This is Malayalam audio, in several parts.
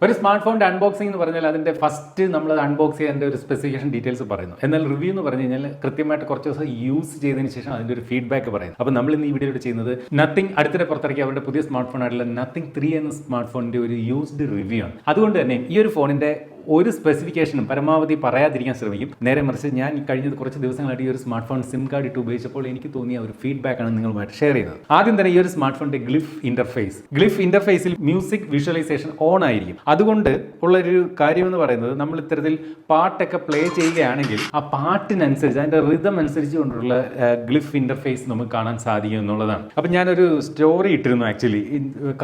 ഒരു സ്മാർട്ട് ഫോണിന്റെ അൺബോക്സിംഗ് എന്ന് പറഞ്ഞാൽ അതിന്റെ ഫസ്റ്റ് നമ്മൾ അൺബോക്സ് ചെയ്യാൻ ഒരു സ്പെസിഫിക്കേഷൻ ഡീറ്റെയിൽസ് പറയുന്നു. എന്നാൽ റിവ്യൂ എന്ന് പറഞ്ഞു കഴിഞ്ഞാൽ കൃത്യമായിട്ട് കുറച്ച് ദിവസം യൂസ് ചെയ്തതിന് ശേഷം അതിന്റെ ഒരു ഫീഡ്ബാക്ക് പറയുന്നു. അപ്പോൾ നമ്മൾ ഇന്ന് ഈ വീഡിയോയിൽ ചെയ്യുന്നത് നത്തിങ് അടുത്തിടെ പുറത്തിറക്കിയ അവരുടെ പുതിയ സ്മാർട്ട് ഫോൺ ആയിട്ടുള്ള നത്തിങ് 3 എന്ന സ്മാർട്ട് ഫോണിന്റെ ഒരു യൂസ്ഡ് റിവ്യൂ ആണ്. അതുകൊണ്ട് തന്നെ ഈ ഒരു ഫോണിന്റെ ഒരു സ്പെസിഫിക്കേഷനും പരമാവധി പറയാതിരിക്കാൻ ശ്രമിക്കും. നേരെ മറിച്ച് ഞാൻ കഴിഞ്ഞ കുറച്ച് ദിവസങ്ങളായിട്ട് ഈ ഒരു സ്മാർട്ട് ഫോൺ സിം കാർഡ് ഇട്ട് ഉപയോഗിച്ചപ്പോൾ എനിക്ക് തോന്നിയ ഒരു ഫീഡ്ബാക്കാണ് നിങ്ങളുമായിട്ട് ഷെയർ ചെയ്യുന്നത്. ആദ്യം തന്നെ ഈ ഒരു സ്മാർട്ട് ഫോണിന്റെ ഗ്ലിഫ് ഇന്റർഫേസിൽ മ്യൂസിക് വിഷ്വലൈസേഷൻ ഓൺ ആയിരിക്കും. അതുകൊണ്ട് ഉള്ളൊരു കാര്യം എന്ന് പറയുന്നത് നമ്മൾ ഇത്തരത്തിൽ പാട്ടൊക്കെ പ്ലേ ചെയ്യുകയാണെങ്കിൽ ആ പാട്ടിനനുസരിച്ച് അതിന്റെ റിതം അനുസരിച്ച് കൊണ്ടുള്ള ഗ്ലിഫ് ഇന്റർഫേസ് നമുക്ക് കാണാൻ സാധിക്കും എന്നുള്ളതാണ്. അപ്പം ഞാനൊരു സ്റ്റോറി ഇട്ടിരുന്നു. ആക്ച്വലി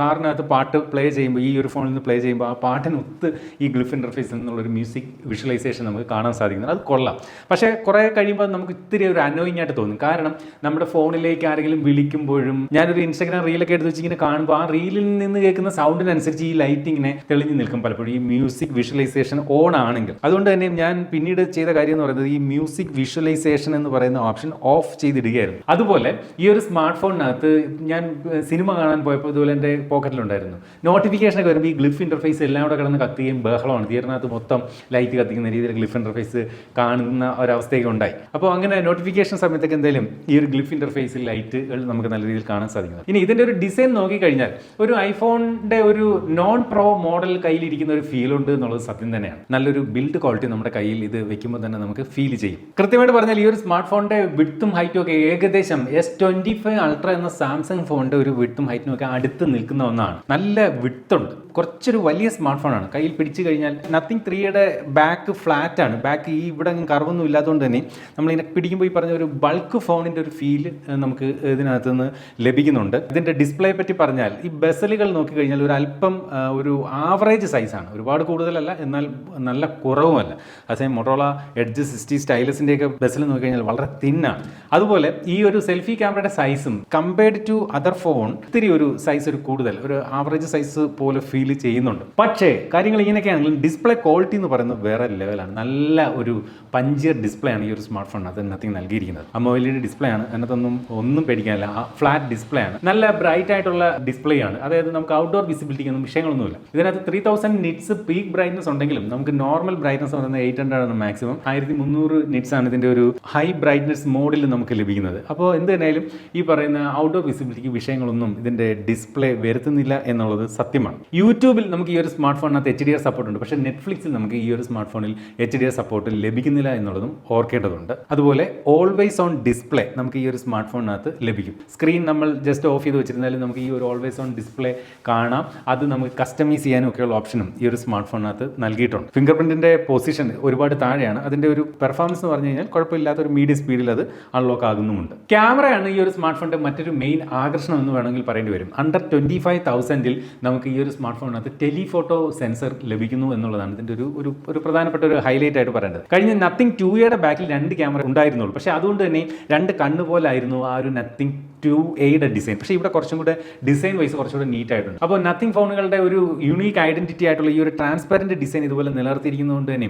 കാറിനകത്ത് പാട്ട് പ്ലേ ചെയ്യുമ്പോൾ ഈ ഒരു ഫോണിൽ നിന്ന് പ്ലേ ചെയ്യുമ്പോൾ ആ പാട്ടിനൊത്ത് ഈ ഗ്ലിഫ് ഇന്റർഫേസ് എന്നുള്ളൊരു മ്യൂസിക് വിഷ്വലൈസേഷൻ നമുക്ക് കാണാൻ സാധിക്കുന്നത്. അത് കൊള്ളാം. പക്ഷേ കുറേ കഴിയുമ്പോൾ നമുക്ക് ഇത്തിരി ഒരു അനോയിങ് ആയിട്ട് തോന്നും. കാരണം നമ്മുടെ ഫോണിലേക്ക് ആരെങ്കിലും വിളിക്കുമ്പോഴും ഞാനൊരു ഇൻസ്റ്റാഗ്രാം റീലൊക്കെ എടുത്ത് വെച്ച് ഇങ്ങനെ കാണുമ്പോൾ ആ റീലിൽ നിന്ന് കേൾക്കുന്ന സൗണ്ടിനനുസരിച്ച് ഈ ലൈറ്റ് ഇങ്ങനെ തെളിഞ്ഞു നിൽക്കും പലപ്പോഴും ഈ മ്യൂസിക് വിഷ്വലൈസേഷൻ ഓൺ ആണെങ്കിൽ. അതുകൊണ്ട് തന്നെ ഞാൻ പിന്നീട് ചെയ്ത കാര്യം എന്ന് പറയുന്നത് ഈ മ്യൂസിക് വിഷ്വലൈസേഷൻ എന്ന് പറയുന്ന ഓപ്ഷൻ ഓഫ് ചെയ്തിടുകയായിരുന്നു. അതുപോലെ ഈ ഒരു സ്മാർട്ട് ഫോണിനകത്ത് ഞാൻ സിനിമ കാണാൻ പോയപ്പോൾ ഇതുപോലെ എൻ്റെ പോക്കറ്റിലുണ്ടായിരുന്നു. നോട്ടിഫിക്കേഷനൊക്കെ വരുമ്പോൾ ഈ ഗ്ലിഫ് ഇന്റർഫേസ് എല്ലാം കൂടെ കിടന്ന് കത്തുകയും ബഹളമാണ്. തിയേറ്ററിനകത്ത് മൊത്തം ലൈറ്റ് കത്തിക്കുന്ന രീതിയിൽ ഗ്ലിഫ് ഇന്റർഫേസ് കാണുന്ന ഒരവസ്ഥയൊക്കെ ഉണ്ടായി. അപ്പോൾ അങ്ങനെ നോട്ടിഫിക്കേഷൻ സമയത്തൊക്കെ എന്തായാലും ഈ ഒരു ഗ്ലിഫ് ഇന്റർഫേസിൽ ലൈറ്റുകൾ നമുക്ക് നല്ല രീതിയിൽ കാണാൻ സാധിക്കുന്നത്. ഇനി ഇതിന്റെ ഒരു ഡിസൈൻ നോക്കിക്കഴിഞ്ഞാൽ ഒരു ഐഫോണിന്റെ ഒരു നോൺ പ്രോ മോഡൽ കയ്യിലിരിക്കുന്ന ഒരു ഫീൽ ഉണ്ട് എന്നുള്ളത് സത്യം തന്നെയാണ്. നല്ലൊരു ബിൽഡ് ക്വാളിറ്റി നമ്മുടെ കയ്യിൽ ഇത് വെക്കുമ്പോൾ തന്നെ നമുക്ക് ഫീൽ ചെയ്യും. കൃത്യമായിട്ട് പറഞ്ഞാൽ ഈ ഒരു സ്മാർട്ട് ഫോണിന്റെ വിഡ്ത്തും ഹൈറ്റും ഒക്കെ ഏകദേശം S25 അൾട്ര എന്ന സാംസങ് ഫോണിന്റെ ഒരു വിഡ്ത്തും ഹൈറ്റും ഒക്കെ അടുത്ത് നിൽക്കുന്ന ഒന്നാണ്. നല്ല വിഡ്ത്തുണ്ട്. കുറച്ചൊരു വലിയ സ്മാർട്ട് ഫോണാണ്. കയ്യിൽ പിടിച്ചു കഴിഞ്ഞാൽ നത്തിങ് 3യുടെ ബാക്ക് ഫ്ലാറ്റ് ആണ്. ബാക്ക് ഈ ഇവിടെ കർവൊന്നും ഇല്ലാത്തതുകൊണ്ട് തന്നെ നമ്മളിങ്ങനെ പിടിക്കുമ്പോൾ ഈ പറഞ്ഞ ഒരു ബൾക്ക് ഫോണിൻ്റെ ഒരു ഫീല് നമുക്ക് ഇതിനകത്ത് നിന്ന് ലഭിക്കുന്നുണ്ട്. ഇതിൻ്റെ ഡിസ്പ്ലേ പറ്റി പറഞ്ഞാൽ ഈ ബെസലുകൾ നോക്കിക്കഴിഞ്ഞാൽ ഒരു അല്പം ഒരു ആവറേജ് സൈസാണ്. ഒരുപാട് കൂടുതലല്ല, എന്നാൽ നല്ല കുറവുമല്ല. അതേ മൊട്ടോറോള എഡ്ജ് 60 സ്റ്റൈലസിൻ്റെയൊക്കെ ബെസൽ നോക്കിക്കഴിഞ്ഞാൽ വളരെ തിന്നാണ്. അതുപോലെ ഈ ഒരു സെൽഫി ക്യാമറയുടെ സൈസും കമ്പയർഡ് ടു അതർ ഫോൺ ഇത്തിരി ഒരു സൈസ് ഒരു കൂടുതൽ ഒരു ആവറേജ് സൈസ് പോലെ ഫീൽ ചെയ്യുന്നുണ്ട്. പക്ഷേ കാര്യങ്ങൾ ഇങ്ങനെയൊക്കെയാണെങ്കിലും ഡിസ്പ്ലേ ക്വാളിറ്റി എന്ന് പറയുന്നത് വേറെ ലെവലാണ്. നല്ല ഒരു പഞ്ചിയർ ഡിസ്പ്ലേ ആണ് ഈ ഒരു സ്മാർട്ട് ഫോൺ അത് നത്തിങ് നൽകിയിരിക്കുന്നത്. AMOLED ഡിസ്പ്ലേ ആണ്. അതിനകത്തൊന്നും പേടിക്കാനില്ല. ഫ്ലാറ്റ് ഡിസ്പ്ലേ ആണ്. നല്ല ബ്രൈറ്റ് ആയിട്ടുള്ള ഡിസ്പ്ലേ ആണ്. അതായത് നമുക്ക് ഔട്ട്ഡോർ വിസിബിലിറ്റിക്ക് ഒന്നും വിഷയങ്ങളൊന്നുമില്ല. ഇതിനകത്ത് 3000 നിറ്റ്സ് പീക്ക് ബ്രൈറ്റ്നസ് ഉണ്ടെങ്കിലും നമുക്ക് നോർമൽ ബ്രൈറ്റ്നസ് പറയുന്നത് 800 ആണ് മാക്സിമം. 1300 നിറ്റ്സ് ആണ് ഇതിന്റെ ഒരു ഹൈ ബ്രൈറ്റ്നസ് മോഡിൽ നമുക്ക് ലഭിക്കുന്നത്. അപ്പോൾ എന്ത് തന്നെയായാലും ഈ പറയുന്ന ഔട്ട്ഡോർ വിസിബിലിറ്റിക്ക് വിഷയങ്ങളൊന്നും ഇതിന്റെ ഡിസ്പ്ലേ വരുത്തുന്നില്ല എന്നുള്ളത് സത്യമാണ്. യൂട്യൂബിൽ നമുക്ക് ഈ ഒരു സ്മാർട്ട് ഫോണിനകത്ത് HDR സപ്പോർട്ട് ഉണ്ട്. പക്ഷേ നെറ്റ്ഫ്ലിക്സിൽ നമുക്ക് ഈ ഒരു സ്മാർട്ട് ഫോണിൽ HDR സപ്പോർട്ട് ലഭിക്കുന്നില്ല എന്നുള്ളതും ഓർക്കേണ്ടതുണ്ട്. അതുപോലെ ഓൾവേസ് ഓൺ ഡിസ്പ്ലേ നമുക്ക് ഈ ഒരു സ്മാർട്ട് ഫോണിനകത്ത് ലഭിക്കും. സ്ക്രീൻ നമ്മൾ ജസ്റ്റ് ഓഫ് ചെയ്ത് വെച്ചിരുന്നാലും നമുക്ക് ഈ ഒരു ഓൾവേസ് ഓൺ ഡിസ്പ്ലേ കാണാം. അത് നമുക്ക് കസ്റ്റമൈസ് ചെയ്യാനും ഒക്കെയുള്ള ഓപ്ഷനും ഈ ഒരു സ്മാർട്ട് ഫോണിനകത്ത് നൽകിയിട്ടുണ്ട്. ഫിംഗർ പ്രിന്റിന്റെ പൊസിഷൻ ഒരുപാട് താഴെയാണ്. അതിന്റെ ഒരു പെർഫോമൻസ് എന്ന് പറഞ്ഞു കഴിഞ്ഞാൽ കുഴപ്പമില്ലാത്ത ഒരു മീഡിയം സ്പീഡിൽ അത് അൺലോക്ക് ആകുന്നുമുണ്ട്. ക്യാമറയാണ് ഈ ഒരു സ്മാർട്ട് ഫോണിന്റെ മറ്റൊരു മെയിൻ ആകർഷണം എന്ന് വേണമെങ്കിൽ പറയേണ്ടി വരും. അണ്ടർ 25,000 നമുക്ക് ഈ ഒരു സ്മാർട്ട് ഫോണിനകത്ത് ടെലിഫോട്ടോ സെൻസർ ലഭിക്കുന്നു എന്നുള്ളതാണ് ഇതിന്റെ ഒരു പ്രധാനപ്പെട്ട ഒരു ഹൈലൈറ്റ് ആയിട്ട് പറയേണ്ടത്. കഴിഞ്ഞ നത്തിങ് 2യുടെ ബാക്കിൽ 2 ക്യാമറ ഉണ്ടായിരുന്നുള്ളൂ. പക്ഷേ അതുകൊണ്ട് തന്നെ 2 കണ്ണ് പോലായിരുന്നു ആ ഒരു നത്തിങ് 2A ഡിസൈൻ. പക്ഷേ ഇവിടെ കുറച്ചും കൂടെ ഡിസൈൻ വൈസ് കുറച്ചുകൂടെ നീറ്റ് ആയിട്ടുണ്ട്. അപ്പോൾ നത്തിങ് ഫോണുകളുടെ ഒരു യുണീക്ക് ഐഡന്റിറ്റി ആയിട്ടുള്ള ഈ ഒരു ട്രാൻസ്പെറന്റ് ഡിസൈൻ ഇതുപോലെ നിലനിർത്തിയിരിക്കുന്നതുകൊണ്ട് തന്നെ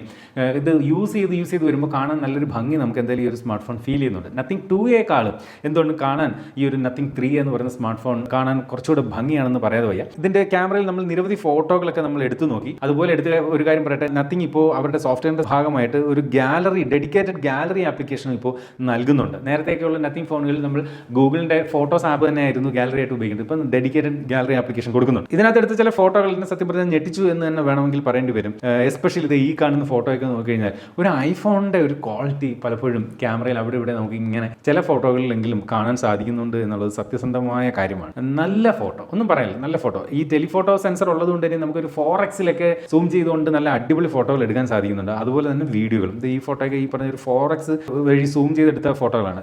ഇത് യൂസ് ചെയ്ത് വരുമ്പോൾ കാണാൻ നല്ലൊരു ഭംഗി നമുക്ക് എന്തായാലും ഈ ഒരു സ്മാർട്ട് ഫോൺ ഫീൽ ചെയ്യുന്നുണ്ട്. നത്തിങ് 2A എന്തുകൊണ്ട് കാണാൻ ഈ ഒരു നത്തിങ് 3 എന്ന് പറയുന്ന സ്മാർട്ട് ഫോൺ കാണാൻ കുറച്ചുകൂടെ ഭംഗിയാണെന്ന് പറയാതെ വയ്യ. ഇതിന്റെ ക്യാമറയിൽ നമ്മൾ നിരവധി ഫോട്ടോകളൊക്കെ നമ്മൾ എടുത്തു നോക്കി. അതുപോലെ എടുത്ത ഒരു കാര്യം പറയട്ടെ, നത്തിങ് ഇപ്പോൾ അവരുടെ സോഫ്റ്റ്വെയറിന്റെ ഭാഗമായിട്ട് ഒരു ഡെഡിക്കേറ്റഡ് ഗാലറി ആപ്ലിക്കേഷൻ ഇപ്പോൾ നൽകുന്നുണ്ട്. നേരത്തെയൊക്കെയുള്ള നത്തിങ് ഫോണുകളിൽ നമ്മൾ ഗൂഗിളിന്റെ ഫോട്ടോസ് ആപ്പ് തന്നെയായിരുന്നു ഗാലറി ആയിട്ട് ഉപയോഗിക്കുന്നത്. ഇപ്പം ഡെഡിക്കേറ്റഡ് ഗാലറി ആപ്ലിക്കേഷൻ കൊടുക്കുന്നുണ്ട്. ഇതിനകത്ത് എടുത്ത ചില ഫോട്ടോകൾ സത്യം പറഞ്ഞാൽ ഞെട്ടിച്ചു എന്ന് തന്നെ വേണമെങ്കിൽ പറയേണ്ടി വരും. എസ്പെഷ്യലി ഇത് ഈ കാണുന്ന ഫോട്ടോയൊക്കെ നോക്കിക്കഴിഞ്ഞാൽ ഒരു ഐഫോണിന്റെ ഒരു ക്വാളിറ്റി പലപ്പോഴും ക്യാമറയിൽ അവിടെ ഇവിടെ നമുക്ക് ഇങ്ങനെ ചില ഫോട്ടോകളിലെങ്കിലും കാണാൻ സാധിക്കുന്നുണ്ട് എന്നുള്ളത് സത്യസന്ധമായ കാര്യമാണ്. നല്ല ഫോട്ടോ ഒന്നും പറയാനില്ല, നല്ല ഫോട്ടോ. ഈ ടെലിഫോട്ടോ സെൻസർ ഉള്ളതുകൊണ്ട് തന്നെ നമുക്കൊരു 4x സൂം ചെയ്തുകൊണ്ട് നല്ല അടിപൊളി ഫോട്ടോകൾ എടുക്കാൻ സാധിക്കുന്നുണ്ട്. അതുപോലെ തന്നെ വീഡിയോകളും ഈ ഫോട്ടോയൊക്കെ ഈ പറഞ്ഞ ഒരു 4x വഴി സൂം ചെയ്തെടുത്ത ഫോട്ടോകളാണ്.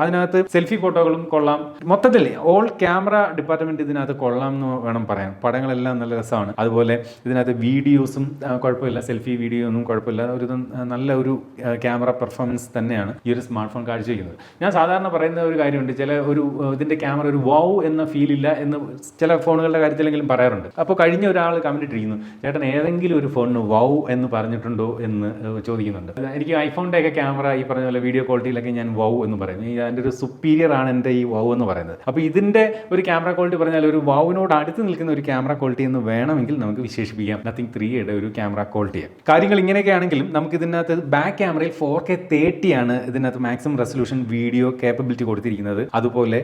അതിനകത്ത് സെൽഫി ഫോട്ടോകളും കൊള്ളാം. മൊത്തത്തിൽ ഓൾ ക്യാമറ ഡിപ്പാർട്ട്മെന്റ് ഇതിനകത്ത് കൊള്ളാം എന്ന് വേണം പറയാൻ. പടങ്ങളെല്ലാം നല്ല രസമാണ്. അതുപോലെ ഇതിനകത്ത് വീഡിയോസും കുഴപ്പമില്ല, സെൽഫി വീഡിയോ ഒന്നും കുഴപ്പമില്ല. നല്ല ഒരു ക്യാമറ പെർഫോമൻസ് തന്നെയാണ് ഈ ഒരു സ്മാർട്ട് ഫോൺ കാഴ്ചവെക്കുന്നത്. ഞാൻ സാധാരണ പറയുന്ന ഒരു കാര്യമുണ്ട്, ഇതിന്റെ ക്യാമറ ഒരു വൗ എന്ന ഫീൽ ഇല്ല എന്ന് ചില ഫോണുകളുടെ കാര്യത്തിലെങ്കിലും പറയാറുണ്ട്. അപ്പോൾ കഴിഞ്ഞ ഒരാൾ കമന്റ് ഇട്ടിരിക്കുന്നു, ചേട്ടൻ ഏതെങ്കിലും ഒരു ഫോണിന് വൗ എന്ന് പറഞ്ഞിട്ടുണ്ടോ എന്ന് ചോദിക്കുന്നുണ്ട്. എനിക്ക് ഐഫോണിന്റെ ഒക്കെ ക്യാമറ ഈ പറഞ്ഞ പോലെ വീഡിയോ ക്വാളിറ്റിയിലൊക്കെ ഞാൻ വൗ എന്ന് പറയും. അതിൻ്റെ ഒരു സുപ്പീരിയർ ആണ് എൻ്റെ ഈ വൗ വാവ് എന്ന് പറയുന്നത്. അപ്പോൾ ഇതിൻ്റെ ഒരു ക്യാമറ ക്വാളിറ്റി പറഞ്ഞാൽ ഒരു വാവിനോട് അടുത്ത് നിൽക്കുന്ന ഒരു ക്യാമറ ക്വാളിറ്റി എന്ന് വേണമെങ്കിൽ നമുക്ക് വിശേഷിപ്പിക്കാം നത്തിങ് 3യുടെ ഒരു ക്യാമറ ക്വാളിറ്റിയെ. കാര്യങ്ങൾ ഇങ്ങനെയൊക്കെ ആണെങ്കിലും നമുക്ക് ഇതിനകത്ത് ബാക്ക് ക്യാമറയിൽ 4K 30 ആണ് ഇതിനകത്ത് മാക്സിമം റെസൊല്യൂഷൻ വീഡിയോ കേപ്പബിലിറ്റി കൊടുത്തിരിക്കുന്നത്. അതുപോലെ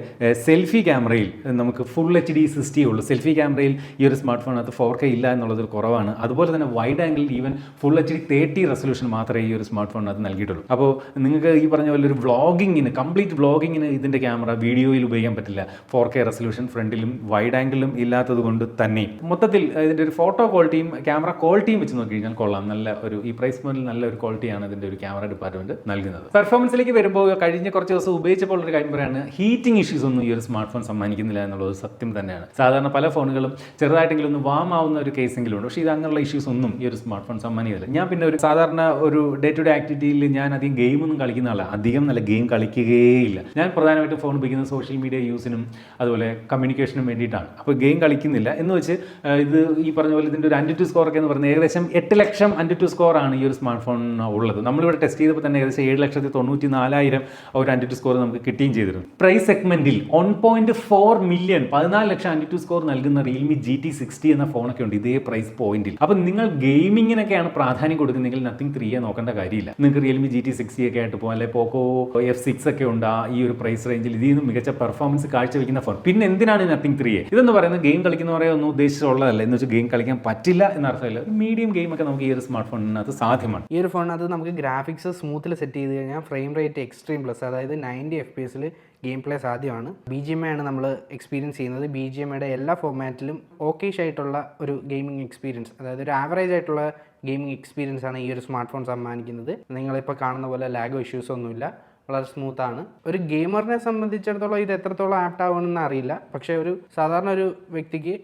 സെൽഫി ക്യാമറയിൽ നമുക്ക് ഫുൾ HD 60 ഉള്ളൂ. സെൽഫി ക്യാമറയിൽ ഈ ഒരു സ്മാർട്ട് ഫോണിനകത്ത് 4K ഇല്ല എന്നുള്ളത് കുറവാണ്. അതുപോലെ തന്നെ wide angle even full HD 30 resolution മാത്രമേ ഈ ഒരു സ്മാർട്ട് ഫോണിനകത്ത് നൽകിയിട്ടുള്ളൂ. അപ്പോൾ നിങ്ങൾക്ക് ഈ പറഞ്ഞ പോലെ ഒരു വ്ളോഗിങ്ങിന് കംപ്ലീറ്റ് വ്ളോഗിങ്ങിന് ഇതിൻ്റെ ക്യാമറ വീഡിയോയിൽ ഉപയോഗിക്കാൻ പറ്റില്ല. 4K റെസൊല്യൂഷൻ ഫ്രണ്ടിലും വൈഡ് ആംഗിളിലും ഇല്ലാത്തത് കൊണ്ട് തന്നെ മൊത്തത്തിൽ ഇതിൻ്റെ ഒരു ഫോട്ടോ ക്വാളിറ്റിയും ക്യാമറ ക്വാളിറ്റിയും വെച്ച് നോക്കി കഴിഞ്ഞാൽ കൊള്ളാം. നല്ല ഒരു ഈ പ്രൈസ് പോയിന്റിൽ നല്ല ഒരു ക്വാളിറ്റിയാണ് ഇതിൻ്റെ ഒരു ക്യാമറ ഡിപ്പാർട്ട്മെന്റ് നൽകുന്നത്. പെർഫോമൻസിലേക്ക് വരുമ്പോൾ കഴിഞ്ഞ കുറച്ച് ദിവസം ഉപയോഗിച്ചപ്പോൾ ഒരു കാര്യം പറയാണ്, ഹീറ്റിംഗ് ഇഷ്യൂസ് ഒന്നും ഈ ഒരു സ്മാർട്ട് ഫോൺ സമ്മാനിക്കുന്നില്ല എന്നുള്ളത് സത്യം തന്നെയാണ്. സാധാരണ പല ഫോണുകളും ചെറുതായിട്ടെങ്കിലും ഒന്ന് വാം ആവുന്ന ഒരു കേസെങ്കിലും ഉണ്ട്. പക്ഷേ ഇത് അങ്ങനെയുള്ള ഇഷ്യൂസ് ഒന്നും ഈ ഒരു സ്മാർട്ട് ഫോൺ സമ്മാനിക്കുന്നില്ല. ഞാൻ പിന്നെ ഒരു സാധാരണ ഒരു ഡേ ടു ഡേ ആക്ടിവിറ്റിയിൽ ഞാൻ അധികം ഗെയിമൊന്നും കളിക്കുന്ന ആളാണ്. അധികം നല്ല ഗെയിം കളിക്കുകയില്ല. ഞാൻ പ്രധാനമായിട്ടും ഫോൺ ഉപയോഗിക്കുന്നത് സോഷ്യൽ മീഡിയ യൂസിനും അതുപോലെ കമ്മ്യൂണിക്കേഷനും വേണ്ടിയിട്ടാണ്. അപ്പോൾ ഗെയിം കളിക്കുന്നില്ല എന്ന് വെച്ച് ഇത് ഈ പറഞ്ഞ പോലെ ഇതിൻ്റെ ഒരു AnTuTu സ്കോർ ഒക്കെ എന്ന് പറയുന്നത് ഏകദേശം 8 ലക്ഷം AnTuTu സ്കോറാണ് ഈ ഒരു സ്മാർട്ട് ഫോൺ ഉള്ളത്. നമ്മളിവിടെ ടെസ്റ്റ് ചെയ്തപ്പോൾ തന്നെ ഏകദേശം 7,94,000 ഒരു AnTuTu സ്കോർ നമുക്ക് കിട്ടുകയും ചെയ്തിരുന്നു. പ്രൈസ് സെഗ്മെന്റിൽ 1.4 മില്യൺ 14 ലക്ഷം AnTuTu സ്കോർ നൽകുന്ന Realme GT60 എന്ന ഫോണൊക്കെ ഉണ്ട് ഇതേ പ്രൈസ് പോയിന്റിൽ. അപ്പം നിങ്ങൾ ഗെയിമിങ്ങിനൊക്കെയാണ് പ്രാധാന്യം കൊടുക്കുന്നതെങ്കിൽ നത്തിങ് 3 നോക്കേണ്ട കാര്യമില്ല. നിങ്ങൾക്ക് Realme GT60 ഒക്കെ ആയിട്ട് പോകാം, അല്ലെങ്കിൽ പോക്കോ F6 ഒക്കെ ഉണ്ട് ഈ ഒരു പ്രൈസ് റേഞ്ചിൽ. ഇതിൽ നിന്ന് മികച്ച പെർഫോമൻസ് കാഴ്ചവെക്കുന്ന ഫോൺ. പിന്നെ എന്തിനാണ് നത്തിങ് 3? ഇതെന്ന് പറയുന്നത് ഗെയിം കളിക്കുന്നവരെ ഒന്നും ഉദ്ദേശിച്ചുള്ളതല്ല. എന്ന് വെച്ചാൽ ഗെയിം കളിക്കാൻ പറ്റില്ല എന്നർത്ഥമില്ല. മീഡിയം ഗെയിം ഒക്കെ നമുക്ക് ഈ ഒരു സ്മാർട്ട് ഫോണിനകത്ത് സാധ്യമാണ്. ഈ ഒരു ഫോണിനകത്ത് നമുക്ക് ഗ്രാഫിക്സ് സ്മൂത്തിൽ സെറ്റ് ചെയ്ത് കഴിഞ്ഞാൽ ഫ്രെയിം റേറ്റ് എക്സ്ട്രീം പ്ലസ്, അതായത് 90 FPS ഗെയിം പ്ലേ സാധ്യമാണ്. BGMI ആണ് നമ്മൾ എക്സ്പീരിയൻസ് ചെയ്യുന്നത്. BGMIയുടെ എല്ലാ ഫോർമാറ്റിലും ഓക്കേഷ് ആയിട്ടുള്ള ഒരു ഗെയിമിംഗ് എക്സ്പീരിയൻസ്, അതായത് ഒരു ആവറേജ് ആയിട്ടുള്ള ഗെയിമിംഗ് എക്സ്പീരിയൻസ് ആണ് ഈ ഒരു സ്മാർട്ട് ഫോൺ സമ്മാനിക്കുന്നത്. നിങ്ങളിപ്പോൾ കാണുന്ന പോലെ ലാഗോ ഇഷ്യൂസ് ഒന്നുമില്ല, വളരെ സ്മൂത്താണ്. ഒരു ഗെയിമറിനെ സംബന്ധിച്ചിടത്തോളം ഇത് എത്രത്തോളം ആപ്റ്റ് ആവുമെന്ന് അറിയില്ല. പക്ഷേ ഒരു സാധാരണ ഒരു വ്യക്തിക്ക്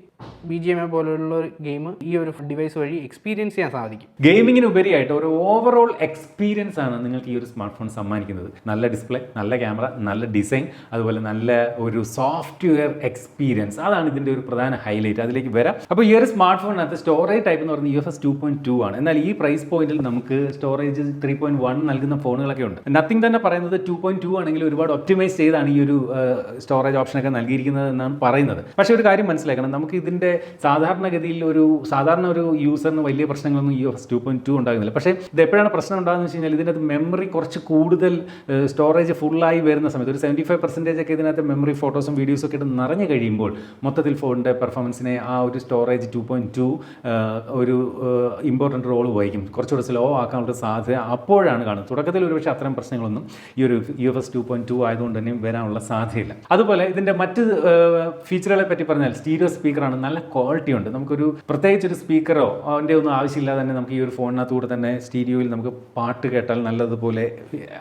BGMI പോലുള്ള ഒരു ഗെയിം ഈ ഒരു ഡിവൈസ് വഴി എക്സ്പീരിയൻസ് ചെയ്യാൻ സാധിക്കും. ഗെയിമിങ്ങിന് ഉപരിയായിട്ട് ഒരു ഓവറോൾ എക്സ്പീരിയൻസ് ആണ് നിങ്ങൾക്ക് ഈ ഒരു സ്മാർട്ട് ഫോൺ സമ്മാനിക്കുന്നത്. നല്ല ഡിസ്പ്ലേ, നല്ല ക്യാമറ, നല്ല ഡിസൈൻ, അതുപോലെ നല്ല ഒരു സോഫ്റ്റ്വെയർ എക്സ്പീരിയൻസ്. അതാണ് ഇതിൻ്റെ ഒരു പ്രധാന ഹൈലൈറ്റ്. അതിലേക്ക് വരാം. അപ്പോൾ ഈ ഒരു സ്മാർട്ട് ഫോണിനകത്ത് സ്റ്റോറേജ് ടൈപ്പ് എന്ന് പറയുന്നത് UFS 2.2 ആണ്. എന്നാൽ ഈ പ്രൈസ് പോയിന്റിൽ നമുക്ക് സ്റ്റോറേജ് 3.1 നൽകുന്ന ഫോണുകളൊക്കെ ഉണ്ട്. നത്തിങ് തന്നെ പറയുന്നത് 2.2 ആണെങ്കിൽ ഒരുപാട് ഒപ്റ്റിമൈസ് ചെയ്താണ് ഈ ഒരു സ്റ്റോറേജ് ഓപ്ഷനൊക്കെ നൽകിയിരിക്കുന്നത് എന്നാണ് പറയുന്നത്. പക്ഷേ ഒരു കാര്യം മനസ്സിലാക്കണം, നമുക്ക് ഇതിൻ്റെ സാധാരണഗതിയിൽ സാധാരണ ഒരു യൂസറിന് വലിയ പ്രശ്നങ്ങളൊന്നും UFS 2.2 ഉണ്ടാകുന്നില്ല. പക്ഷേ ഇത് എപ്പോഴാണ് പ്രശ്നം ഉണ്ടാകുന്നത് വെച്ച് കഴിഞ്ഞാൽ ഇതിനകത്ത് മെമ്മറി കുറച്ച് കൂടുതൽ സ്റ്റോറേജ് ഫുള്ളായി വരുന്ന സമയത്ത് ഒരു 75% ഒക്കെ ഇതിനകത്ത് മെമ്മറി ഫോട്ടോസും വീഡിയോസും ഒക്കെ ഇട്ട് നിറഞ്ഞു കഴിയുമ്പോൾ മൊത്തത്തിൽ ഫോണിൻ്റെ പെർഫോമൻസിനെ ആ ഒരു സ്റ്റോറേജ് 2.2 ഒരു ഇമ്പോർട്ടൻറ്റ് റോൾ വഹിക്കും. കുറച്ചുകൂടെ സ്ലോ ആക്കാനുള്ള സാധ്യത അപ്പോഴാണ് കാണുന്നത്. തുടക്കത്തിൽ ഒരുപക്ഷെ അത്തരം പ്രശ്നങ്ങളൊന്നും ഈ ഒരു UFS 2.2 ആയതുകൊണ്ട് തന്നെ വരാനുള്ള സാധ്യതയില്ല. അതുപോലെ ഇതിൻ്റെ മറ്റ് ഫീച്ചറുകളെ പറ്റി പറഞ്ഞാൽ സ്റ്റീരിയോ സ്പീക്കറാണ്, നല്ല ക്വാളിറ്റി ഉണ്ട്. നമുക്കൊരു പ്രത്യേകിച്ച് ഒരു സ്പീക്കറോ അതിൻ്റെ ഒന്നും ആവശ്യമില്ലാതെ തന്നെ നമുക്ക് ഈ ഒരു ഫോണിനകത്തൂടെ തന്നെ സ്റ്റീരിയോയിൽ നമുക്ക് പാട്ട് കേട്ടാൽ നല്ലതുപോലെ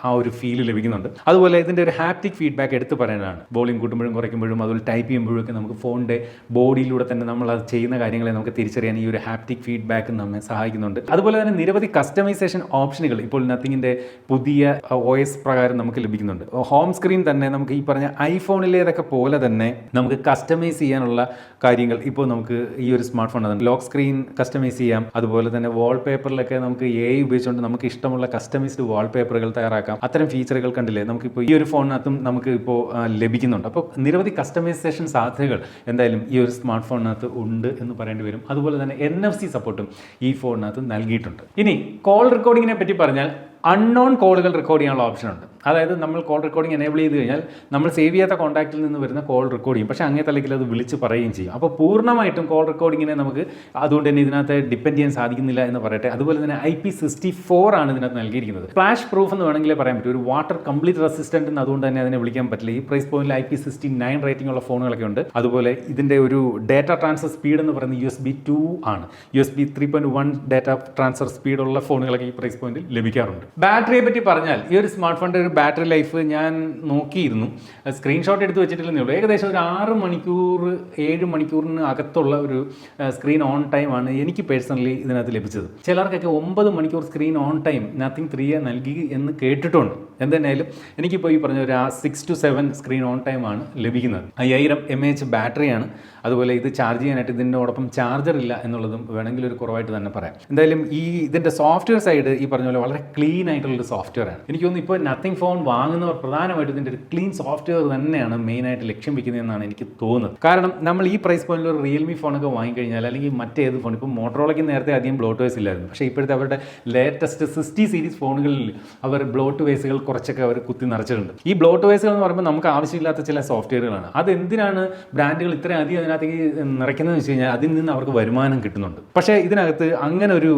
ആ ഒരു ഫീൽ ലഭിക്കുന്നുണ്ട്. അതുപോലെ ഇതിൻ്റെ ഒരു ഹാപ്റ്റിക് ഫീഡ്ബാക്ക് എടുത്ത് പറയാനാണ്. വോളിയം കൂട്ടുമ്പോഴും കുറയ്ക്കുമ്പോഴും അതുപോലെ ടൈപ്പ് ചെയ്യുമ്പോഴും ഒക്കെ നമുക്ക് ഫോണിൻ്റെ ബോഡിയിലൂടെ തന്നെ നമ്മൾ അത് ചെയ്യുന്ന കാര്യങ്ങളെ നമുക്ക് തിരിച്ചറിയാൻ ഈ ഒരു ഹാപ്റ്റിക് ഫീഡ്ബാക്ക് നമ്മെ സഹായിക്കുന്നുണ്ട്. അതുപോലെ തന്നെ നിരവധി കസ്റ്റമൈസേഷൻ ഓപ്ഷനുകൾ ഇപ്പോൾ നത്തിങ്ങിൻ്റെ പുതിയ OS പ്രകാരം നമുക്ക് ലഭിക്കുന്നുണ്ട്. ഹോം സ്ക്രീൻ തന്നെ നമുക്ക് ഈ പറഞ്ഞ ഐഫോണിലേതൊക്കെ പോലെ തന്നെ നമുക്ക് കസ്റ്റമൈസ് ചെയ്യാനുള്ള കാര്യങ്ങൾ ഇപ്പോൾ നമുക്ക് ഈ ഒരു smart phone lock screen customise ചെയ്യാം. അതുപോലെ തന്നെ വാൾപേപ്പറിലൊക്കെ നമുക്ക് AI ഉപയോഗിച്ചുകൊണ്ട് നമുക്ക് ഇഷ്ടമുള്ള കസ്റ്റമൈസ്ഡ് വാൾപേപ്പറുകൾ തയ്യാറാക്കാം. അത്തരം ഫീച്ചറുകൾ കണ്ടില്ലേ നമുക്കിപ്പോൾ ഈ ഒരു ഫോണിനകത്തും നമുക്ക് ഇപ്പോൾ ലഭിക്കുന്നുണ്ട്. അപ്പോൾ നിരവധി കസ്റ്റമൈസേഷൻ സാധ്യതകൾ എന്തായാലും ഈ ഒരു സ്മാർട്ട് ഫോണിനകത്ത് ഉണ്ട് എന്ന് പറയേണ്ടി വരും. അതുപോലെ തന്നെ NFC സപ്പോർട്ടും ഈ ഫോണിനകത്ത് നൽകിയിട്ടുണ്ട്. ഇനി കോൾ റെക്കോർഡിങ്ങിനെ പറ്റി പറഞ്ഞാൽ അൺനോൺ കോളുകൾ റെക്കോർഡ് ചെയ്യാനുള്ള ഓപ്ഷൻ ഉണ്ട്. അതായത് നമ്മൾ കോൾ റെക്കോർഡിംഗ് എനേബിൾ ചെയ്ത് കഴിഞ്ഞാൽ നമ്മൾ സേവ് ചെയ്യാത്ത കോൺടാക്റ്റിൽ നിന്ന് വരുന്ന കോൾ റെക്കോർഡ് ചെയ്യും. പക്ഷേ അങ്ങേ തലത്തിൽ അത് വിളിച്ച് പറയുകയും ചെയ്യും. അപ്പോൾ പൂർണ്ണമായിട്ടും കോൾ റെക്കോർഡിങ്ങിനെ നമുക്ക് അതുകൊണ്ട് തന്നെ ഇതിനകത്ത് ഡിപ്പെൻഡ് ചെയ്യാൻ സാധിക്കുന്നില്ല എന്ന് പറയട്ടെ. അതുപോലെ തന്നെ IP64 ആണ് ഇതിനകത്ത് നൽകിയിരിക്കുന്നത്. ഫ്ലാഷ് പ്രൂഫ് എന്ന് വേണമെങ്കിലേ പറയാൻ പറ്റും. ഒരു വാട്ടർ കംപ്ലീറ്റ് റെസിസ്റ്റൻ്റ് എന്ന് അതുകൊണ്ട് തന്നെ അതിനെ വിളിക്കാൻ പറ്റില്ല. ഈ പ്രൈസ് പോയിന്റിൽ IP69 റേറ്റിംഗ് ഉള്ള ഫോണുകളൊക്കെ ഉണ്ട്. അതുപോലെ ഇതിൻ്റെ ഒരു ഡാറ്റ ട്രാൻസ്ഫർ സ്പീഡ് എന്ന് പറയുന്നത് USB 2 ആണ്. USB 3.1 ഡാറ്റ ട്രാൻസ്ഫർ സ്പീഡുള്ള ഫോണുകളൊക്കെ ഈ പ്രൈസ് പോയിന്റിൽ ലഭിക്കാറുണ്ട്. ബാറ്ററിയെ പറ്റി പറഞ്ഞാൽ ഈ ഒരു സ്മാർട്ട് ഫോണിൻ്റെ ഒരു ബാറ്ററി ലൈഫ് ഞാൻ നോക്കിയിരുന്നു. സ്ക്രീൻഷോട്ട് എടുത്ത് വെച്ചിട്ടില്ലെന്നേ ഉള്ളൂ. ഏകദേശം ഒരു 6 മണിക്കൂർ 7 മണിക്കൂറിന് അകത്തുള്ള ഒരു സ്ക്രീൻ ഓൺ ടൈം ആണ് എനിക്ക് പേഴ്സണലി ഇതിനകത്ത് ലഭിച്ചത്. ചിലർക്കൊക്കെ 9 മണിക്കൂർ സ്ക്രീൻ ഓൺ ടൈം നത്തിങ് 3 നൽകി എന്ന് കേട്ടിട്ടുണ്ട്. എന്തെന്നായാലും എനിക്കിപ്പോൾ ഈ പറഞ്ഞ ഒരു 6 to 7 സ്ക്രീൻ ഓൺ ടൈം ആണ് ലഭിക്കുന്നത്. 5000 mAh ബാറ്ററിയാണ്. അതുപോലെ ഇത് ചാർജ് ചെയ്യാനായിട്ട് ഇതിനോടൊപ്പം ചാർജർ ഇല്ല എന്നുള്ളതും വേണമെങ്കിൽ ഒരു കുറവായിട്ട് തന്നെ പറയാം. എന്തായാലും ഇതിൻ്റെ സോഫ്റ്റ്വെയർ സൈഡ് ഈ പറഞ്ഞ പോലെ വളരെ ക്ലീൻ ആയിട്ടുള്ളൊരു സോഫ്റ്റ്വെയർ ആണ്. എനിക്ക് തോന്നുന്നു ഇപ്പോൾ നത്തിങ് ഫോൺ വാങ്ങുന്നവർ പ്രധാനമായിട്ടും ഇതിൻ്റെ ഒരു ക്ലീൻ സോഫ്റ്റ്വെയർ തന്നെയാണ് മെയിനായിട്ട് ലക്ഷ്യം വെക്കുന്നതെന്നാണ് എനിക്ക് തോന്നുന്നത്. കാരണം നമ്മൾ ഈ പ്രൈസ് പോയിന്റിൽ ഒരു റിയൽമി ഫോണൊക്കെ വാങ്ങിക്കഴിഞ്ഞാൽ അല്ലെങ്കിൽ മറ്റേത് ഫോൺ, ഇപ്പോൾ മോട്ടറോളയ്ക്ക് നേരത്തെ അധികം ബ്ലോട്ട്വേഴ്സ് ഇല്ലായിരുന്നു, പക്ഷേ ഇപ്പോഴത്തെ അവരുടെ ലേറ്റസ്റ്റ് 60 സീരീസ് ഫോണുകളിൽ അവർ ബ്ലോട്ട്വേഴ്സുകൾ കുറച്ചൊക്കെ അവർ കുത്തി നിറച്ചിട്ടുണ്ട്. ഈ ബ്ലോട്ട്വേഴ്സുകൾ എന്ന് പറയുമ്പോൾ നമുക്ക് ആവശ്യമില്ലാത്ത ചില സോഫ്റ്റ്വെയറുകളാണ്. അതെന്തിനാണ് ബ്രാൻഡുകൾ ഇത്രയും അധികം അതിനകത്തേക്ക് നിറയ്ക്കുന്നതെന്ന് വെച്ച് കഴിഞ്ഞാൽ അതിൽ നിന്ന് അവർക്ക് വരുമാനം കിട്ടുന്നുണ്ട്. പക്ഷേ ഇതിനകത്ത് അങ്ങനെ ഒരു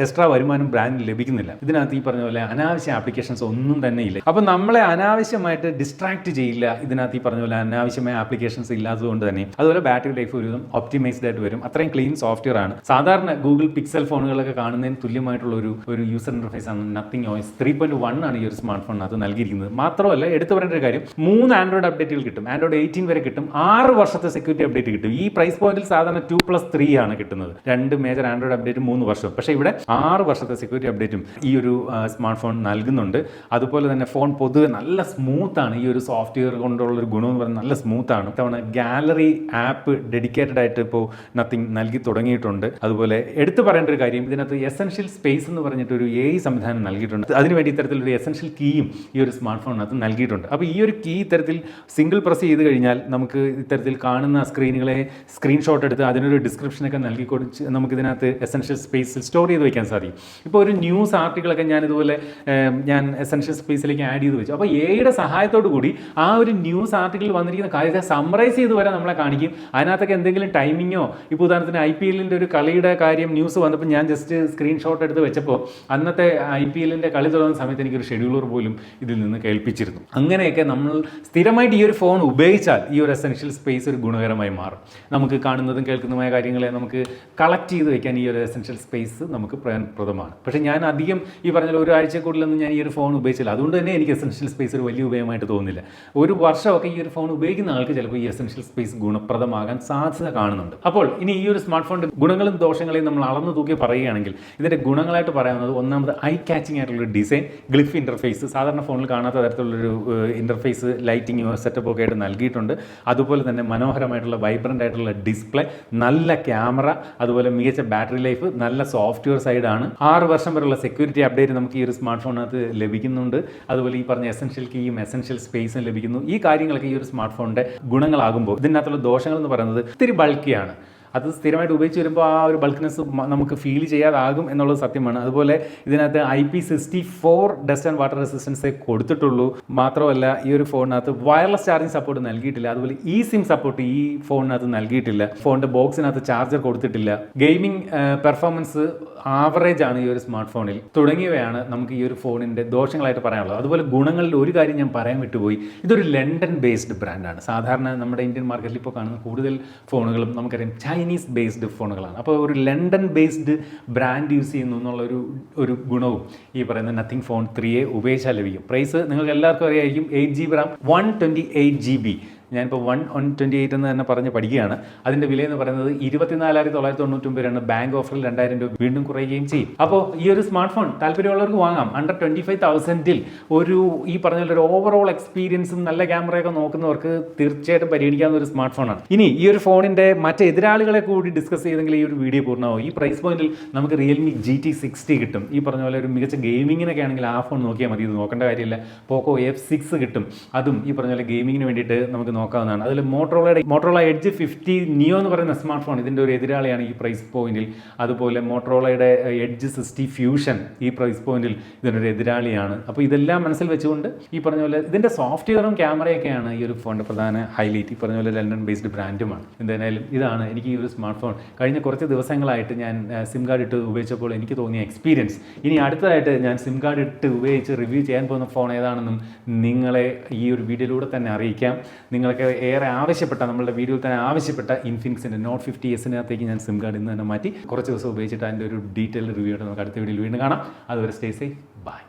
എക്സ്ട്രാ വരുമാനം ബ്രാൻഡിന് ലഭിക്കുന്നില്ല. ഇതിനകത്ത് ഈ പറഞ്ഞ പോലെ അനാവശ്യ ആപ്ലിക്കേഷൻസ് ഒന്നും തന്നെ ഇല്ല. അപ്പം നമ്മളെ അനാവശ്യമായിട്ട് ഡിസ്ട്രാക്ട് ചെയ്യില്ല ഇതിനകത്ത് ഈ പറഞ്ഞ പോലെ അനാവശ്യമായ ആപ്ലിക്കേഷൻസ് ഇല്ലാത്തതുകൊണ്ട് തന്നെ. അതുപോലെ ബാറ്ററി ലൈഫ് ഒരുവിധം ഒപ്റ്റിമൈസ്ഡ് ആയിട്ട് വരും. അത്രയും ക്ലീൻ സോഫ്റ്റ്വെയർ ആണ്. സാധാരണ ഗൂഗിൾ പിക്സൽ ഫോണുകളൊക്കെ കാണുന്നതിന് തുല്യമായിട്ടുള്ള ഒരു യൂസർ ഇന്റർഫേസ് ആണ് നത്തിങ് OS 3.1 ആണ് ഈ ഒരു സ്മാർട്ട് ഫോണിനകത്ത് നൽകിയിരിക്കുന്നത്. മാത്രമല്ല എടുത്തു പറയേണ്ട ഒരു കാര്യം, 3 ആൻഡ്രോയിഡ് അപ്ഡേറ്റുകൾ കിട്ടും. ആൻഡ്രോയിഡ് 18 വരെ കിട്ടും. 6 വർഷത്തെ സെക്യൂരിറ്റി അപ്ഡേറ്റ് കിട്ടും. ഈ പ്രൈസ് പോയിന്റിൽ സാധാരണ 2+3 ആണ് കിട്ടുന്നത്. 2 മേജർ ആൻഡ്രോയിഡ് അപ്ഡേറ്റ് 3 വർഷം. പക്ഷേ ഇവിടെ 6 വർഷത്തെ സെക്യൂരിറ്റി അപ്ഡേറ്റും ഈ ഒരു സ്മാർട്ട് ഫോൺ നൽകുന്നുണ്ട്. അതുപോലെ തന്നെ ഫോൺ പൊതുവെ നല്ല സ്മൂത്ത് ആണ്. ഈ ഒരു സോഫ്റ്റ്വെയർ കൊണ്ടുള്ള ഒരു ഗുണം എന്ന് പറയുന്നത് നല്ല സ്മൂത്ത് ആണ്. തവണ ഗാലറി ആപ്പ് ഡെഡിക്കേറ്റഡ് ആയിട്ട് ഇപ്പോൾ നത്തിങ് നൽകി തുടങ്ങിയിട്ടുണ്ട്. അതുപോലെ എടുത്തു പറയേണ്ട ഒരു കാര്യം, ഇതിനകത്ത് എസെൻഷ്യൽ സ്പേസ് എന്ന് പറഞ്ഞിട്ട് ഒരു AI സംവിധാനം നൽകിയിട്ടുണ്ട്. അതിനുവേണ്ടി ഇത്തരത്തിലൊരു എസെൻഷ്യൽ കീയും ഈ ഒരു സ്മാർട്ട് ഫോണിനകത്ത് നൽകിയിട്ടുണ്ട്. അപ്പോൾ ഈ ഒരു കീ ഇത്തരത്തിൽ സിംഗിൾ പ്രസ് ചെയ്ത് കഴിഞ്ഞാൽ നമുക്ക് ഇത്തരത്തിൽ കാണുന്ന സ്ക്രീനുകളെ സ്ക്രീൻഷോട്ട് എടുത്ത് അതിനൊരു ഡിസ്ക്രിപ്ഷനൊക്കെ നൽകി കൊടുത്ത് നമുക്ക് ഇതിനകത്ത് എസെൻഷ്യൽ സ്പേസിൽ സ്റ്റോർ ചെയ്ത് വയ്ക്കാൻ സാധിക്കും. ഇപ്പോൾ ഒരു ന്യൂസ് ആർട്ടിക്കിളൊക്കെ ഞാൻ എസെൻഷ്യൽ സ്പേസിലേക്ക് ആഡ് ചെയ്ത് വെച്ചു. അപ്പോൾ AI-യുടെ സഹായത്തോടു കൂടി ആ ഒരു ന്യൂസ് ആർട്ടിക്കിൾ വന്നിരിക്കുന്ന കാര്യത്തെ സമ്മറൈസ് ചെയ്ത് വരെ നമ്മളെ കാണിക്കും. അതിനകത്തൊക്കെ എന്തെങ്കിലും ടൈമിങ്ങോ, ഇപ്പോൾ ഉദാഹരണത്തിന് IPL-ന്റെ ഒരു കളിയുടെ കാര്യം ന്യൂസ് വന്നപ്പോൾ ഞാൻ ജസ്റ്റ് സ്ക്രീൻഷോട്ട് എടുത്ത് വെച്ചപ്പോൾ അന്നത്തെ IPL-ന്റെ കളി തുടങ്ങുന്ന സമയത്ത് എനിക്കൊരു ഷെഡ്യൂളർ പോലും ഇതിൽ നിന്ന് കേൾപ്പിച്ചിരുന്നു. അങ്ങനെയൊക്കെ നമ്മൾ സ്ഥിരമായിട്ട് ഈ ഒരു ഫോൺ ഉപയോഗിച്ചാൽ ഈ ഒരു എസെൻഷ്യൽ സ്പേസ് ഒരു ഗുണകരമായി മാറും. നമുക്ക് കാണുന്നതും കേൾക്കുന്നതുമായ കാര്യങ്ങളെ നമുക്ക് കളക്ട് ചെയ്ത് വെക്കാൻ ഈ ഒരു എസെൻഷ്യൽ സ്പേസ് നമുക്ക് പ്രയോജനപ്രദമാണ്. പക്ഷേ ഞാൻ അധികം ഈ പറഞ്ഞ ഒരാഴ്ച കൂടുതലൊന്നും ഞാൻ ഈ ഒരു ഫോൺ ഉപയോഗിച്ചില്ല. അതുകൊണ്ട് തന്നെ എനിക്ക് എസെൻഷ്യൽ സ്പേസ് ഒരു വലിയ ഉപയോഗമായിട്ട് തോന്നുന്നില്ല. ഒരു വർഷമൊക്കെ ഈ ഒരു ഫോൺ ഉപയോഗിക്കുന്ന ആൾക്ക് ചിലപ്പോൾ ഈ എസെൻഷ്യൽ സ്പേസ് ഗുണപ്രദമാകാൻ സാധ്യത കാണുന്നുണ്ട്. അപ്പോൾ ഇനി ഈ ഒരു സ്മാർട്ട് ഫോണിൻ്റെ ഗുണങ്ങളും ദോഷങ്ങളെയും നമ്മൾ അളന്നു തൂക്കി പറയുകയാണെങ്കിൽ ഇതിൻ്റെ ഗുണങ്ങളായിട്ട് പറയാവുന്നത്, ഒന്നാമത് ഐ കാച്ചിങ് ആയിട്ടുള്ളൊരു ഡിസൈൻ, ഗ്ലിഫ് ഇൻ്റർഫേസ്, സാധാരണ ഫോണിൽ കാണാത്ത തരത്തിലുള്ളൊരു ഇൻ്റർഫേസ്, ലൈറ്റിംഗ് സെറ്റപ്പ് ഒക്കെ ആയിട്ട് നൽകിയിട്ടുണ്ട്. അതുപോലെ തന്നെ മനോഹരമായിട്ടുള്ള വൈബ്രൻ്റ് ആയിട്ടുള്ള ഡിസ്പ്ലേ, നല്ല ക്യാമറ, അതുപോലെ മികച്ച ബാറ്ററി ലൈഫ്, നല്ല സോഫ്റ്റ്വെയർ സൈഡാണ്. 6 വർഷം വരെയുള്ള സെക്യൂരിറ്റി അപ്ഡേറ്റ് നമുക്ക് ഈ ഒരു സ്മാർട്ട് ഫോണിനകത്ത് ലഭിക്കുന്നുണ്ട്. അതുപോലെ ഈ പറഞ്ഞ എസെൻഷ്യൽ കീയും എസെൻഷ്യൽ സ്പേസും ലഭിക്കുന്നു. ഈ കാര്യങ്ങളൊക്കെ ഈ ഒരു സ്മാർട്ട് ഫോണിൻ്റെ ഗുണങ്ങളാകുമ്പോൾ ഇതിനകത്തുള്ള ദോഷങ്ങൾ എന്ന് പറയുന്നത് ഇത്തിരി ബൾക്കിയാണ്. അത് സ്ഥിരമായിട്ട് ഉപയോഗിച്ച് വരുമ്പോൾ ആ ഒരു ബൾക്ക്നെസ് നമുക്ക് ഫീൽ ചെയ്യാതാകും എന്നുള്ളത് സത്യമാണ്. അതുപോലെ ഇതിനകത്ത് IP64 ഡസ്റ്റ് ആൻഡ് വാട്ടർ റെസിസ്റ്റൻസേ കൊടുത്തിട്ടുള്ളൂ. മാത്രമല്ല ഈ ഒരു ഫോണിനകത്ത് വയർലെസ് ചാർജിങ് സപ്പോർട്ട് നൽകിയിട്ടില്ല. അതുപോലെ സിം സപ്പോർട്ട് ഈ ഫോണിനകത്ത് നൽകിയിട്ടില്ല. ഫോണിൻ്റെ ബോക്സിനകത്ത് ചാർജർ കൊടുത്തിട്ടില്ല. ഗെയിമിംഗ് പെർഫോമൻസ് ആവറേജ് ആണ് ഈ ഒരു സ്മാർട്ട് ഫോണിൽ. തുടങ്ങിയവയാണ് നമുക്ക് ഈ ഒരു ഫോണിൻ്റെ ദോഷങ്ങളായിട്ട് പറയാനുള്ളത്. അതുപോലെ ഗുണങ്ങളിൽ ഒരു കാര്യം ഞാൻ പറയാൻ വിട്ടുപോയി. ഇതൊരു ലണ്ടൻ ബേസ്ഡ് ബ്രാൻഡാണ്. സാധാരണ നമ്മുടെ ഇന്ത്യൻ മാർക്കറ്റിൽ ഇപ്പോൾ കാണുന്ന കൂടുതൽ ഫോണുകളും നമുക്കറിയാം ചൈനീസ് ബേസ്ഡ് ഫോണുകളാണ്. അപ്പോൾ ഒരു ലണ്ടൻ ബേസ്ഡ് ബ്രാൻഡ് യൂസ് ചെയ്യുന്നു എന്നുള്ള ഒരു ഗുണവും ഈ പറയുന്ന നത്തിങ് ഫോൺ 3A ഉപയോഗിച്ചാൽ ലഭിക്കും. പ്രൈസ് നിങ്ങൾക്ക് എല്ലാവർക്കും അറിയായിരിക്കും. 8GB RAM, 128GB. ഞാനിപ്പോൾ 128 എന്ന് തന്നെ പറഞ്ഞ് പഠിക്കുകയാണ്. അതിൻ്റെ വില എന്ന് പറയുന്നത് 24,999 ബാങ്ക് ഓഫറിൽ 2000 രൂപ വീണ്ടും കുറയുകയും ചെയ്യും. അപ്പോൾ ഈ ഒരു സ്മാർട്ട് ഫോൺ താല്പര്യമുള്ളവർക്ക് വാങ്ങാം. അണ്ടർ 25,000-ൽ ഈ പറഞ്ഞ ഒരു ഓവറോൾ എക്സ്പീരിയൻസും നല്ല ക്യാമറയൊക്കെ നോക്കുന്നവർക്ക് തീർച്ചയായിട്ടും പരിഗണിക്കാവുന്ന ഒരു സ്മാർട്ട് ഫോണാണ്. ഇനി ഈ ഒരു ഫോണിൻ്റെ മറ്റ് എതിരാളികളെ കൂടി ഡിസ്കസ് ചെയ്തെങ്കിൽ ഈ ഒരു വീഡിയോ പൂർണ്ണമാവും. ഈ പ്രൈസ് പോയിന്റിൽ നമുക്ക് റിയൽമി GT60 കിട്ടും. ഈ പറഞ്ഞ പോലെ ഒരു മികച്ച ഗെയിമിങ്ങിനൊക്കെ ആണെങ്കിൽ ആ ഫോൺ നോക്കിയാൽ മതി. ഇത് നോക്കേണ്ട കാര്യമില്ല. പോക്കോ F6 കിട്ടും. അതും ഈ പറഞ്ഞ പോലെ ഗെയിമിങ്ങിന് വേണ്ടിയിട്ട് നമുക്ക് നോക്കാവുന്നതാണ്. അതിൽ മോട്ടറോള എഡ്ജ് 50 നിയോ എന്ന് പറയുന്ന സ്മാർട്ട് ഫോൺ ഇതിൻ്റെ ഒരു എതിരാളിയാണ് ഈ പ്രൈസ് പോയിന്റിൽ. അതുപോലെ മോട്ടറോളയുടെ എഡ്ജ് 60 ഫ്യൂഷൻ ഈ പ്രൈസ് പോയിന്റിൽ ഇതിനൊരു എതിരാളിയാണ്. അപ്പോൾ ഇതെല്ലാം മനസ്സിൽ വെച്ചുകൊണ്ട് ഈ പറഞ്ഞ പോലെ ഇതിൻ്റെ സോഫ്റ്റ്വെയറും ക്യാമറയൊക്കെയാണ് ഈ ഒരു ഫോണിൻ്റെ പ്രധാന ഹൈലൈറ്റ്. ഈ പറഞ്ഞ പോലെ ലണ്ടൻ ബേസ്ഡ് ബ്രാൻഡുമാണ്. എന്തായാലും ഇതാണ് എനിക്ക് ഈ ഒരു സ്മാർട്ട് ഫോൺ കഴിഞ്ഞ കുറച്ച് ദിവസങ്ങളായിട്ട് ഞാൻ സിം കാർഡ് ഇട്ട് ഉപയോഗിച്ചപ്പോൾ എനിക്ക് തോന്നിയ എക്സ്പീരിയൻസ്. ഇനി അടുത്തതായിട്ട് ഞാൻ സിം കാർഡ് ഇട്ട് ഉപയോഗിച്ച് റിവ്യൂ ചെയ്യാൻ പോകുന്ന ഫോൺ ഏതാണെന്നും നിങ്ങളെ ഈ ഒരു വീഡിയോയിലൂടെ തന്നെ അറിയിക്കാം. നിങ്ങൾക്ക് ഏറെ ആവശ്യപ്പെട്ട നമ്മളുടെ വീഡിയോയിൽ തന്നെ ആവശ്യപ്പെട്ട ഇൻഫിനിക്സിൻ്റെ Note 50s ഞാൻ സിം കാർഡ് ഇന്ന് തന്നെ മാറ്റി കുറച്ച് ദിവസം ഉപയോഗിച്ചിട്ട് അതിൻ്റെ ഒരു ഡീറ്റെയിൽ റിവ്യൂ ആയിട്ട് നമുക്ക് അടുത്ത വീഡിയോയിൽ വീണ്ടും കാണാം. അതുവരെ സ്റ്റേ സേഫ്. ബൈ.